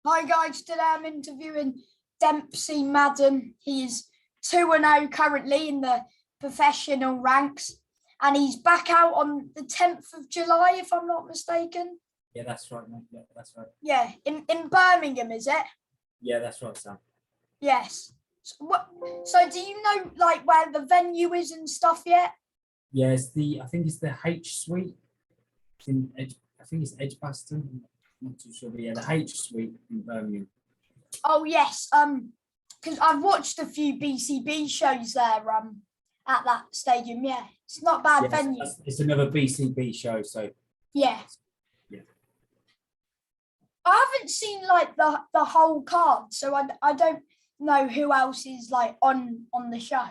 Hi guys, today I'm interviewing Dempsey Madden. He is 2-0 currently in the professional ranks, and he's back out on the 10th of July, if I'm not mistaken. Yeah, that's right, mate. Yeah, that's right. Yeah, in Birmingham, is it? Yeah, that's right, Sam. Yes. So do you know like where the venue is and stuff yet? Yeah, I think it's the H Suite. I think it's Edgbaston. I'm not too sure, but yeah, the H Suite in Birmingham. Oh yes, because I've watched a few BCB shows there at that stadium. Yeah, it's not a bad Yes, venue. it's another BCB show, so Yeah. yeah. I haven't seen like the whole card, so I don't know who else is like on the show.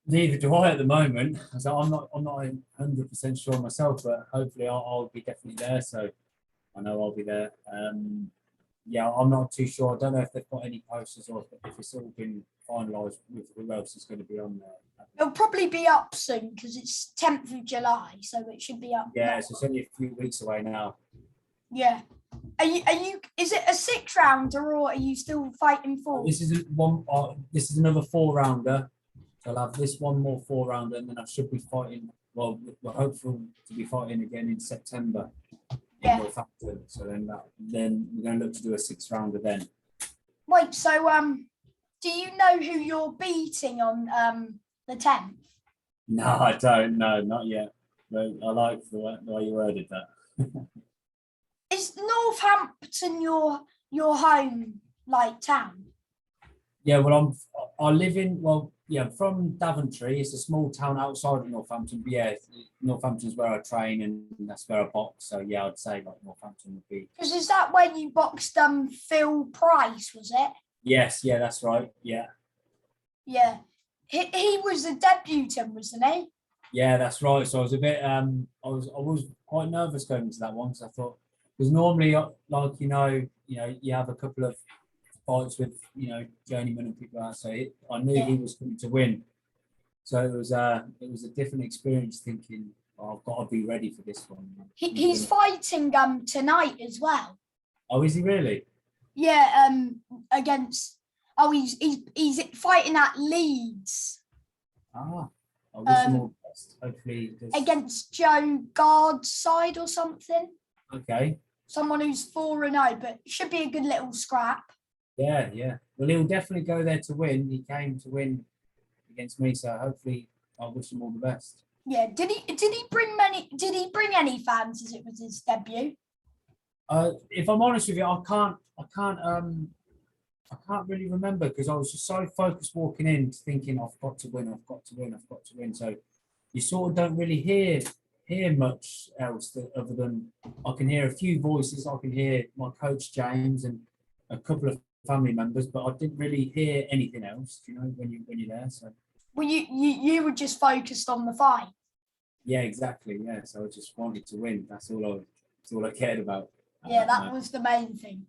Neither do I at the moment. So I'm not 100% sure myself, but hopefully I'll be definitely there. So I know I'll be there. Yeah, I'm not too sure. I don't know if they've got any posters or if it's all been finalised with who else is going to be on there. It'll probably be up soon because it's 10th of July, so it should be up. Yeah, so it's only a few weeks away now. Yeah. Are you? Is it a 6-rounder or are you still fighting for? This is one. This is another 4-rounder. So I'll have this one more 4-rounder, and then I should be fighting. Well, we're hopeful to be fighting again in September in Northampton. So then we're going to look to do a 6-rounder then. Wait, so do you know who you're beating on the 10th? No, I don't. No, not yet. But I like the way you worded that. Is Northampton your home like town? Yeah, well, I live in from Daventry. It's a small town outside of Northampton. But yeah, Northampton's where I train and that's where I box. So yeah, I'd say like Northampton would be. Because is that where you boxed Phil Price? Was it? Yes, yeah, that's right. Yeah. Yeah, he was a debutant, wasn't he? Yeah, that's right. So I was a bit I was quite nervous going into that one because I thought because normally like you have a couple of fights with journeyman and people like that. So I knew he was coming to win. So it was a different experience thinking I've got to be ready for this one. He's fighting tonight as well. Oh, is he really? Yeah, against he's fighting at Leeds. I wish him all the best. Hopefully against Joe Guard's side or something. Okay. Someone who's 4-0, but should be a good little scrap. Yeah, yeah. Well, he'll definitely go there to win. He came to win against me, so hopefully I wish him all the best. Yeah. Did he bring any fans as it was his debut? If I'm honest with you, I can't really remember because I was just so focused walking in, thinking I've got to win. So you sort of don't really hear much else other than I can hear a few voices. I can hear my coach James and a couple of family members, but I didn't really hear anything else. When you're there. So. Well, you were just focused on the fight. Yeah, exactly. Yeah, so I just wanted to win. That's all I cared about. Yeah, that was the main thing.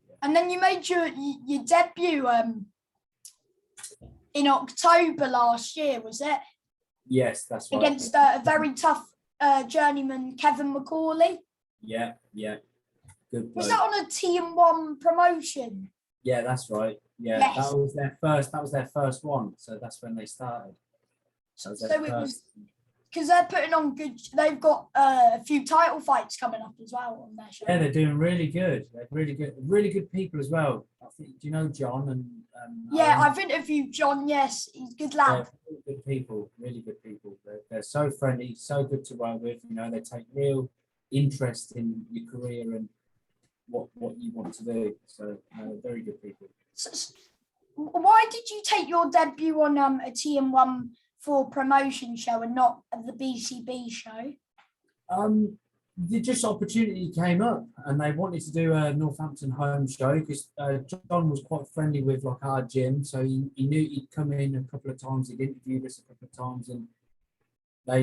Yeah. And then you made your debut in October last year, was it? Yes, that's right. Against a very tough journeyman, Kevin McCauley. Yeah. Good. Was that on a T1 promotion? Yeah, that's right. Yeah, yes. That was their first one. So that's when they started. So it was because they're putting on good. They've got a few title fights coming up as well on their show. Yeah, they're doing really good. They're really good people as well. I think, do you know John and? Yeah, I've interviewed John. Yes, he's a good lad. Really good people. Really good people. They're so friendly, so good to work with. They take real interest in your career and what you want to do. So very good people. So, why did you take your debut on a TM1 for promotion show and not the BCB show? Just opportunity came up and they wanted to do a Northampton home show because John was quite friendly with like our gym, so he knew he'd come in a couple of times. He'd interviewed us a couple of times and they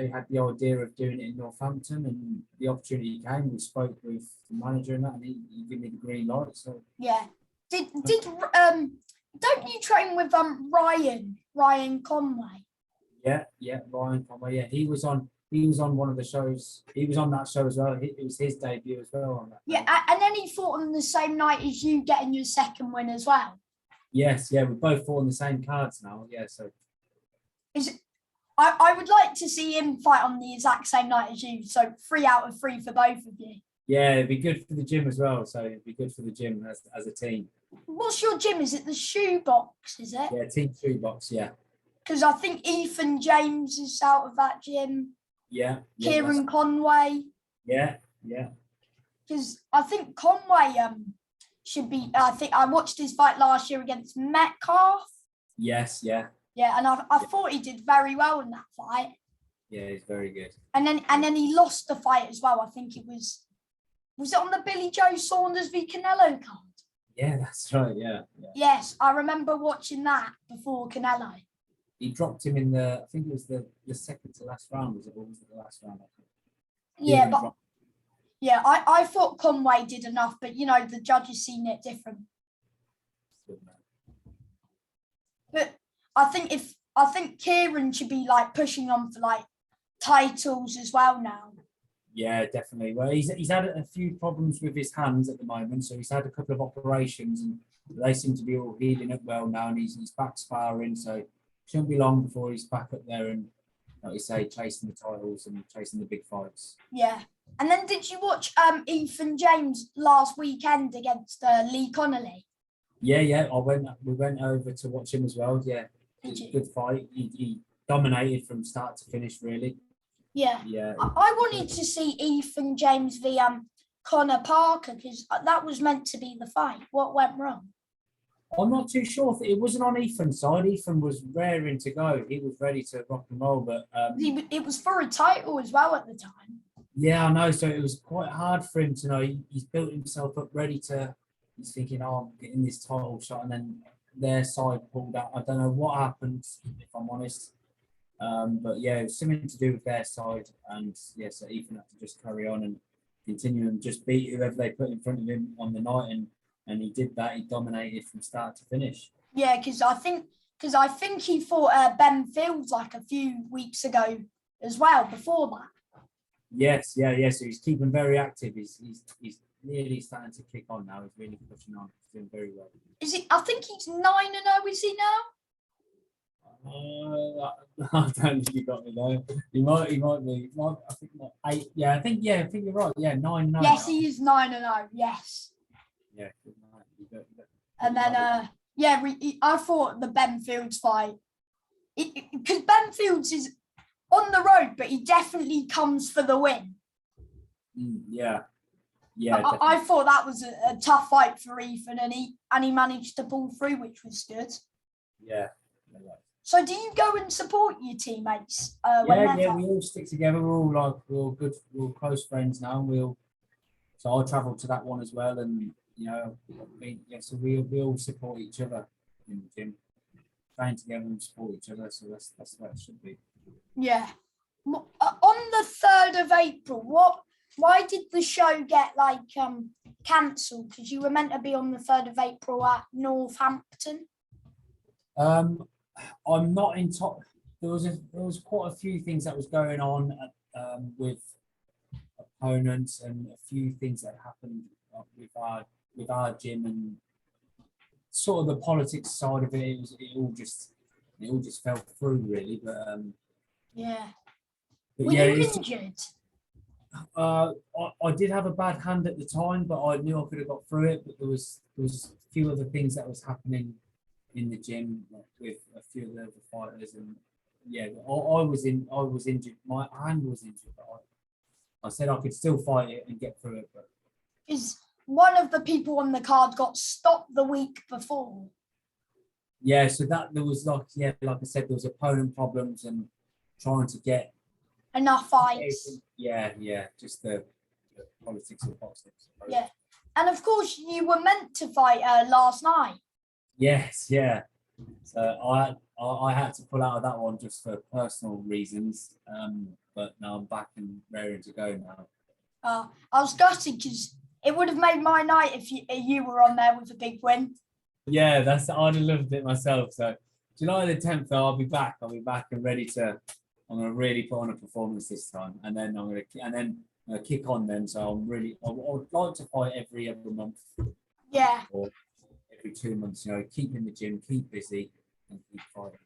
had the idea of doing it in Northampton and the opportunity came. We spoke with the manager and that and he gave me the green light. So yeah. Don't you train with Ryan Conway? Yeah, Ryan Conway. Yeah, he was on he was on one of the shows. He was on that show as well. It was his debut as well on that. Yeah, and then he fought on the same night as you, getting your second win as well. Yes, yeah, we both fought on the same cards now. Yeah, so I would like to see him fight on the exact same night as you. So 3 out of 3 for both of you. yeah, it'd be good for the gym as well. So it'd be good for the gym as a team. What's your gym? Is it the Shoebox? Is it? Yeah, team shoebox. Yeah, Because I think Ethan James is out of that gym. yeah. Kieran Conway. Yeah. Because I think Conway should be. I think I watched his fight last year against Metcalf. Yes, yeah. Yeah, and I thought he did very well in that fight. Yeah, he's very good. And then he lost the fight as well. I think it was it on the Billy Joe Saunders v Canelo card? Yeah, that's right. Yeah. Yes, I remember watching that before Canelo. He dropped him in I think it was the second to last round, was it? Or was it the last round? Yeah, but I thought Conway did enough, but the judges seen it different. But I think Kieran should be like pushing on for like titles as well now. Yeah, definitely. Well, he's had a few problems with his hands at the moment, so he's had a couple of operations, and they seem to be all healing up well now, and he's back sparring, so it shouldn't be long before he's back up there and, like you say, chasing the titles and chasing the big fights. Yeah. And then did you watch Ethan James last weekend against Lee Connolly? Yeah. We went over to watch him as well. Yeah, good fight. He dominated from start to finish, really. Yeah. I wanted to see Ethan James v Connor Parker, because that was meant to be the fight. What went wrong? I'm not too sure. It wasn't on Ethan's side. Ethan was raring to go. He was ready to rock and roll, but it was for a title as well at the time. Yeah, I know. So it was quite hard for him to know. He's built himself up ready to. He's thinking, "Oh, I'm getting this title shot," and then their side pulled out. I don't know what happened, if I'm honest. But yeah, it was something to do with their side, and yeah, so Ethan had to just carry on and continue and just beat whoever they put in front of him on the night, and he did that. He dominated from start to finish. Yeah, because I think he fought Ben Fields like a few weeks ago as well before that. Yes, yeah. So he's keeping very active. He's really starting to kick on now. He's really pushing on. He's doing very well. Is it? I think he's 9-0. Is he now? I don't think you got me though. He might be. I think 8. Yeah, I think you're right. Yeah, 9-0. Yes, he is 9-0. Yes. Yeah, good night. And then I thought the Ben Fields fight, because Ben Fields is on the road, but he definitely comes for the win. Yeah. I thought that was a tough fight for Ethan, and he managed to pull through, which was good. Yeah. So do you go and support your teammates? Yeah, we all stick together. We're all good. We're close friends now. So I'll travel to that one as well, and so we all support each other in the gym, train together and support each other. So that's what it should be. Yeah. On the 3rd of April, why did the show get cancelled? Because you were meant to be on the 3rd of April at Northampton. I'm not in top. There was quite a few things that was going on with opponents, and a few things that happened with our gym, and sort of the politics side of it. It all just fell through, really. But yeah. But were you injured? I did have a bad hand at the time, but I knew I could have got through it. But there was a few other things that was happening in the gym with a few of the other fighters, and yeah, I was injured. My hand was injured, but I said I could still fight it and get through it. But is one of the people on the card got stopped the week before? Yeah, so that there was like I said, there was opponent problems and trying to get enough fights. Yeah, just the politics of boxing. Yeah, and of course you were meant to fight last night. Yes, yeah. So I had to pull out of that one just for personal reasons. But now I'm back and raring to go now. I was gutted because it would have made my night if you were on there with a big win. Yeah, I'd have loved it myself. So July the 10th, I'll be back. I'll be back and ready to I'm gonna really put on a performance this time, and then I'm gonna kick on then. So I would like to fight every other month Yeah. or every 2 months. You know, keep in the gym, keep busy, and keep fighting.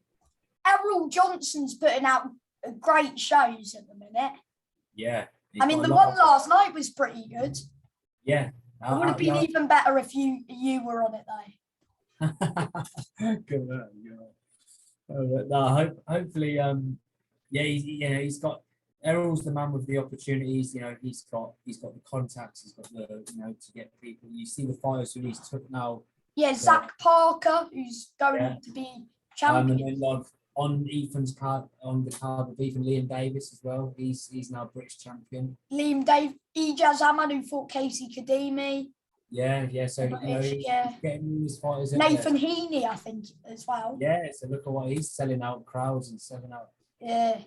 Errol Johnson's putting out great shows at the minute. Yeah. I mean, the one last night was pretty good. Yeah. It would have been even better if you were on it though. Good man. No, hopefully, he's got. Errol's the man with the opportunities. You know, he's got the contacts. He's got the to get people. You see the fighters who he's took now. Yeah, Zach Parker, who's going to be champion. And then like on Ethan's card, on the card with Ethan, Liam Davis as well. He's now British champion. Ijaz Ahmad, who fought Casey Kadimi. Yeah. So he's getting his fighters. Nathan Heaney, I think, as well. Yeah. So look at what he's selling out crowds and selling out. Yeah.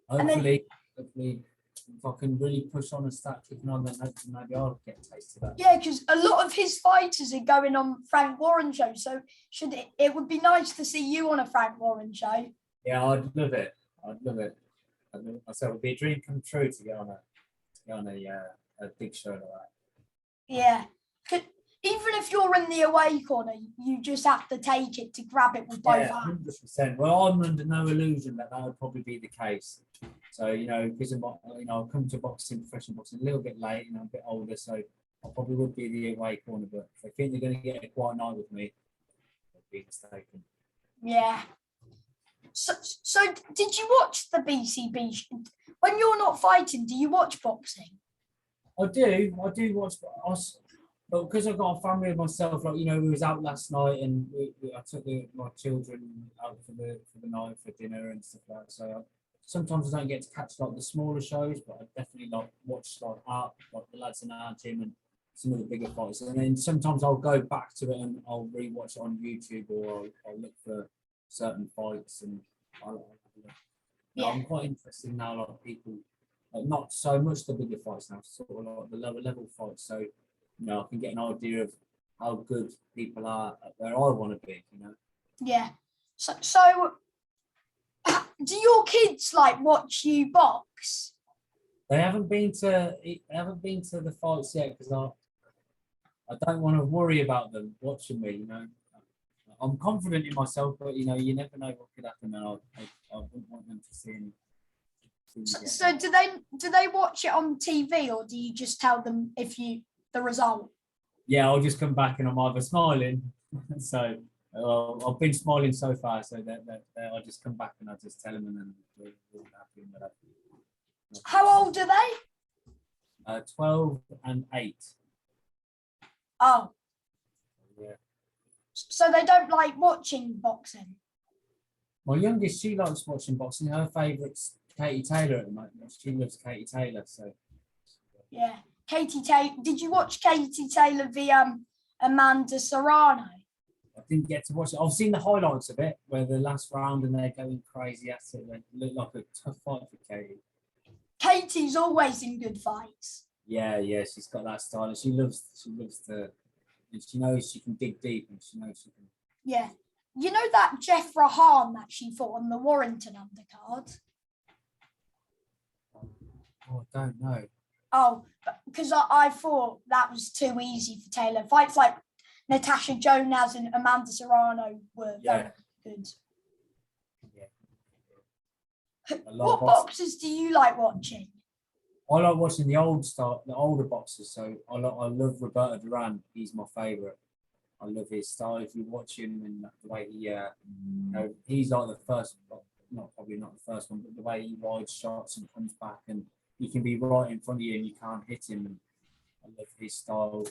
Hopefully, if I can really push on and start kicking on, then hopefully maybe I'll get a taste of that. Yeah, because a lot of his fighters are going on Frank Warren show, so it would be nice to see you on a Frank Warren show. Yeah, I'd love it. So it would be a dream come true to get on a big show like that. Yeah. Even if you're in the away corner, you just have to take it to grab it with both hands. 100%. Well, I'm under no illusion that would probably be the case. So, because I'll come to boxing, professional boxing, a little bit late, a bit older, so I probably would be the away corner. But if they think they're going to get a quiet night with me, they'd be mistaken. Yeah. So did you watch the BCB? When you're not fighting, do you watch boxing? I do watch. But because I've got a family of myself, we was out last night and I took my children out for the night for dinner and stuff like that. So sometimes I don't get to catch the smaller shows, but I definitely watch the lads in our gym and some of the bigger fights. And then sometimes I'll go back to it and I'll rewatch it on YouTube or I'll look for certain fights and I'm quite interested now, people, not so much the bigger fights now, sort of the lower level fights. So. I can get an idea of how good people are at where I want to be, Yeah. So do your kids watch you box? They haven't been to the fights yet because I don't want to worry about them watching me, I'm confident in myself, but you never know what could happen, and I wouldn't want them to see me. So do they watch it on TV, or do you just tell them the result? Yeah, I'll just come back and I'm either smiling. So I've been smiling so far, so that I'll just come back and I'll just tell them, and then we're happy with that. How old are they? 12 and 8. Oh. Yeah. So they don't like watching boxing? My youngest, she likes watching boxing. Her favourite's Katie Taylor at the moment. She loves Katie Taylor, so. Yeah. Katie Taylor. Did you watch Katie Taylor v Amanda Serrano? I didn't get to watch it. I've seen the highlights of it, where the last round and they're going crazy at it. It looked like a tough fight for Katie. Katie's always in good fights. Yeah, she's got that style. She loves to, and she knows she can dig deep, and she knows she can. Yeah, you know that Jeff Rahan that she fought on the Warrington undercard. Oh, I don't know. Oh, because I thought that was too easy for Taylor. Fights like Natasha Jonas and Amanda Serrano were very good. Yeah. What boxers do you like watching? I like watching the older boxers. So I love Roberto Duran. He's my favourite. I love his style. If you watch him and the way he, he's like the first, probably not the first one, but the way he rides shots and comes back and he can be right in front of you and you can't hit him. And I love his style.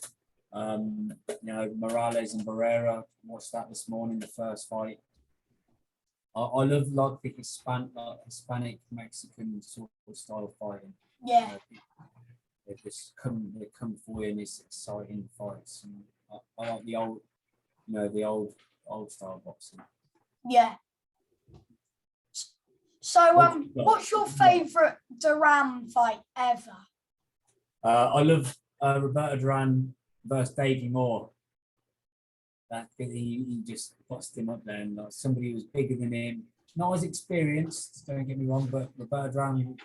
Morales and Barrera, watched that this morning, the first fight. I love the Hispanic Mexican sort of style fighting. Yeah. They come for you in these exciting fights. And I like the old, the old style boxing. Yeah. So, what's your favourite Duran fight ever? I love Roberto Duran versus Davey Moore. That he just bossed him up there, and somebody who was bigger than him, not as experienced, don't get me wrong, but Roberto Duran, you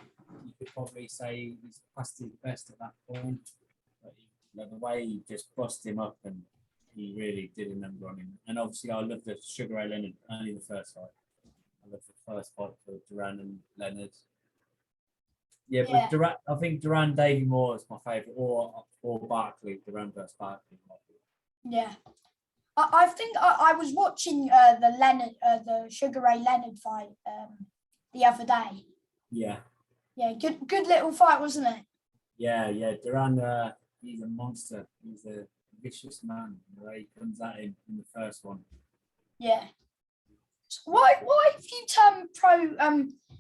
could probably say he's past his best at that point. But the way he just bust him up, and he really did a number on him. And obviously, I love the Sugar Ray Leonard, only the first fight. I love the first fight for Duran and Leonard. Yeah, but Duran, I think Duran Davey Moore is my favourite, or Barkley, Duran versus Barkley. Yeah. I think I was watching the Sugar Ray Leonard fight the other day. Yeah. Yeah, good little fight, wasn't it? Yeah. Duran, he's a monster. He's a vicious man. The way he comes at him in the first one. Yeah. So why have you turned pro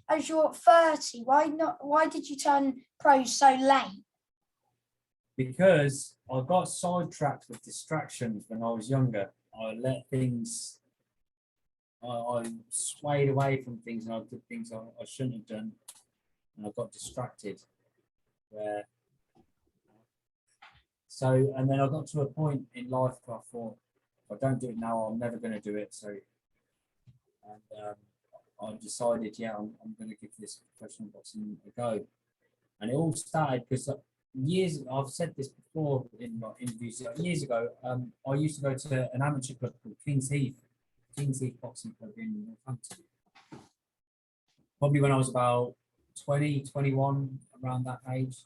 as you're 30? Why did you turn pro so late? Because I got sidetracked with distractions when I was younger. I let things, I swayed away from things, and I did things I shouldn't have done, and I got distracted. And then I got to a point in life where I thought, if I don't do it now, I'm never going to do it. So, I decided, I'm going to give this professional boxing a go. And it all started because I've said this before in my interviews, years ago, I used to go to an amateur club called King's Heath Boxing Club in Northampton. Probably when I was about 20, 21, around that age.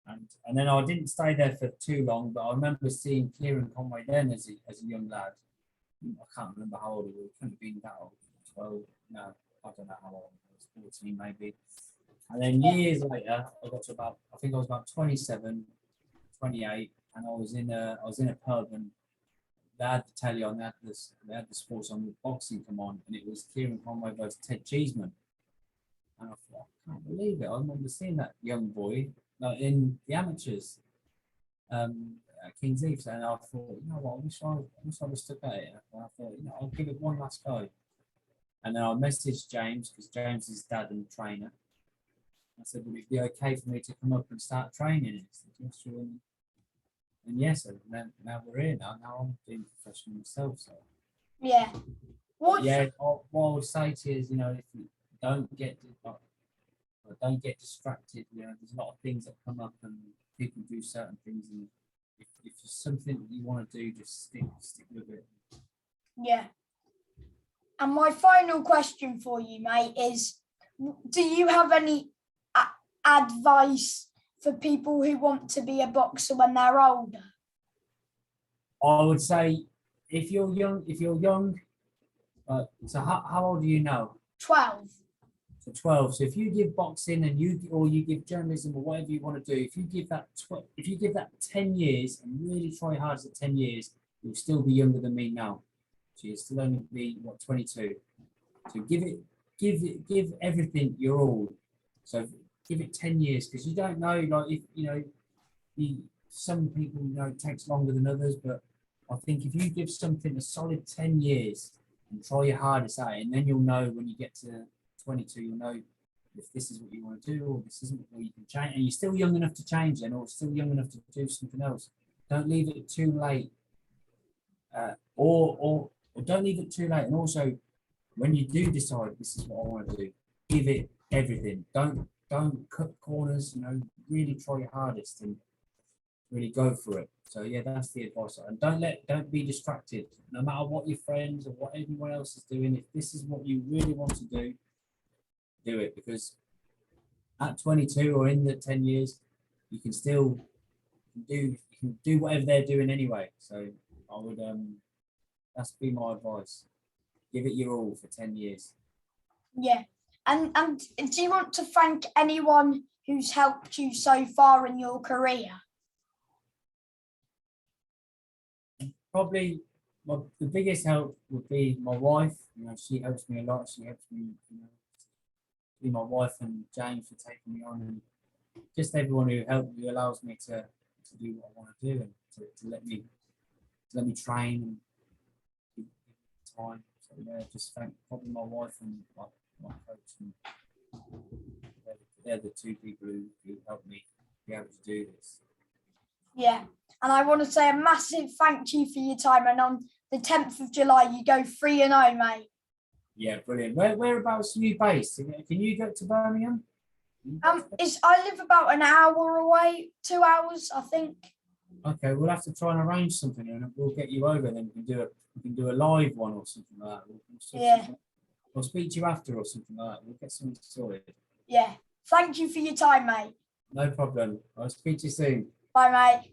And then I didn't stay there for too long, but I remember seeing Kieran Conway then as a young lad. I can't remember how old he was. He couldn't have been that old. 12, no, I don't know how old he was, 14 maybe. And then years later, I got to I think I was about 27, 28, and I was in a pub, and they had the telly on, they had the sports on, with boxing come on, and it was Kieran Conway versus Ted Cheeseman. And I thought, I can't believe it. I remember seeing that young boy in the amateurs at King's Heath, and I thought, you know what, I wish I was stuck at it. And I thought, I'll give it one last go. And then I messaged James, because James is his dad and trainer. I said, would it be okay for me to come up and start training? He said, yes, sure. And yes, now we're here now. Now I'm doing professional myself. So yeah. What I would say to you is, if you don't get distracted, there's a lot of things that come up, and people do certain things, and if it's something that you want to do, just stick with it. Yeah. And my final question for you, mate, is: do you have any advice for people who want to be a boxer when they're older? I would say, if you're young, so how old are you now? 12. So 12. So if you give boxing and you give journalism or whatever you want to do, if you give that 10 years and really try hard at 10 years, you'll still be younger than me now. So you'll still only be 22. So give everything your all. So give it 10 years, because you don't know, like, if some people it takes longer than others, but I think if you give something a solid 10 years and try your hardest at it, and then you'll know when you get to 22, you'll know if this is what you want to do or this isn't what you can change, and you're still young enough to change then, or still young enough to do something else. Don't leave it too late, or don't leave it too late. And also, when you do decide this is what I want to do, give it everything. Don't cut corners. Really try your hardest and really go for it. So yeah, that's the advice. And don't be distracted. No matter what your friends or what everyone else is doing, if this is what you really want to do, do it. Because at 22 or in the 10 years, you can still do whatever they're doing anyway. So I would that's be my advice. Give it your all for 10 years. Yeah. And do you want to thank anyone who's helped you so far in your career? Probably the biggest help would be my wife. She helps me a lot. She helps me, be my wife, and James for taking me on, and just everyone who allows me to do what I want to do, and to let me train and give time. So yeah, just thank probably my wife and my coach, and they're the two people who helped me be able to do this. Yeah, and I want to say a massive thank you for your time. And on the 10th of July, you go 3-0, mate. Yeah, brilliant. Whereabouts are you based? Can you get to Birmingham? I live about an hour away, 2 hours, I think. Okay, we'll have to try and arrange something, and we'll get you over. Then we can do a live one or something like that. Yeah. I'll speak to you after or something like that. We'll get something sorted. Yeah. Thank you for your time, mate. No problem. I'll speak to you soon. Bye, mate.